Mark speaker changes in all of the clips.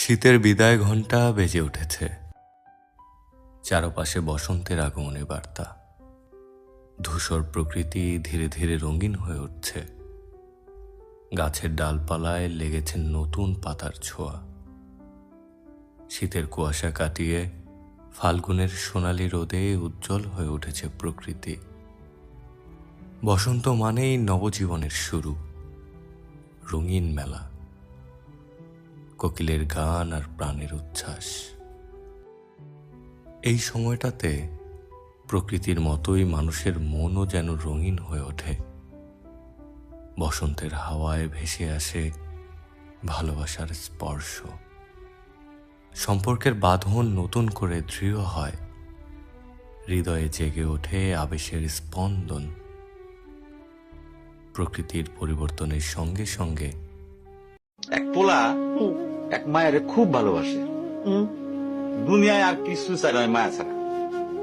Speaker 1: শীতের বিদায় ঘণ্টা বেজে উঠেছে। চারপাশে বসন্তের আগমনী বার্তা। ধূসর প্রকৃতি ধীরে ধীরে রঙিন হয়ে উঠছে। গাছের ডালপালায় লেগেছে নতুন পাতার ছোঁয়া। শীতের কুয়াশা কাটিয়ে ফাল্গুনের সোনালি রোদে উজ্জ্বল হয়ে উঠেছে প্রকৃতি। বসন্ত মানেই নবজীবনের শুরু, রঙিন মেলা, কোকিলের গান আর প্রাণের উচ্ছ্বাস। এই সময়টাতে প্রকৃতির মতোই মানুষের মনও যেন রঙিন হয়ে ওঠে। বসন্তের হাওয়ায় ভেসে আসে ভালোবাসার স্পর্শ। সম্পর্কের বাঁধন নতুন করে দৃঢ় হয়। হৃদয়ে জেগে ওঠে আবেশের স্পন্দন। প্রকৃতির পরিবর্তনের সঙ্গে সঙ্গে
Speaker 2: এক পোলা এক মায়ের খুব ভালোবাসে। দুনিয়ায় আর কিছু চাই নয় মায়া ছাড়া।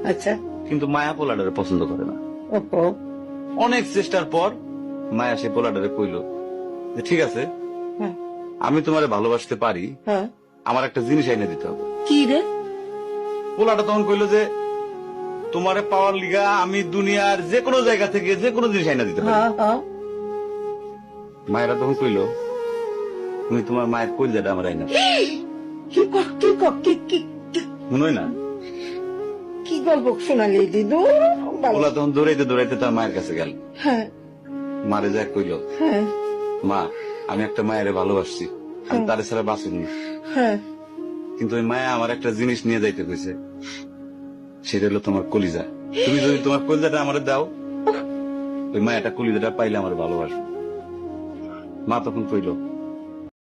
Speaker 3: আচ্ছা,
Speaker 2: কিন্তু মায়া পোলাডারে পছন্দ করে না।
Speaker 3: ওহো,
Speaker 2: অনেক চেষ্টার পর মায়া সে পোলাডারে কইল যে ঠিক আছে,
Speaker 3: হ্যাঁ,
Speaker 2: আমি তোমারে ভালোবাসতে পারি,
Speaker 3: হ্যাঁ,
Speaker 2: আমার একটা জিনিস এনে দিতে হবে।
Speaker 3: কি রে?
Speaker 2: পোলাটা তখন কইল যে তোমারে পাওয়ার লিগা আমি দুনিয়ার যে কোনো জায়গা থেকে যে কোনো জিনিস এনে দিতে পারি।
Speaker 3: হ্যাঁ, হ্যাঁ,
Speaker 2: মায়েরা তখন কইল তুমি তোমার মায়ের কইলজাটা আমার আইনা
Speaker 3: কি ক- কি ক- কি কি- কি-
Speaker 2: শুনোই না।
Speaker 3: কি গল্প শোনালি দিদু?
Speaker 2: পোলা তখন দৌড়াইতে দৌড়াইতে তার মায়ের কাছে গেল।
Speaker 3: হ্যাঁ,
Speaker 2: মারে যা কইল,
Speaker 3: হ্যাঁ,
Speaker 2: মা আমি একটা মায়ের ভালোবাসছি, আমি তারে ছাড়া বাঁচিনি,
Speaker 3: হ্যাঁ,
Speaker 2: কিন্তু ওই মায়া আমার একটা জিনিস নিয়ে যাইতে কইছে, সেটা হলো তোমার কলিজা। তুমি যদি তোমার কলিজাটা আমারে দাও, ওই মায়াটা কলিজাটা পাইলে আমার ভালোবাসবে। মা তখন কইল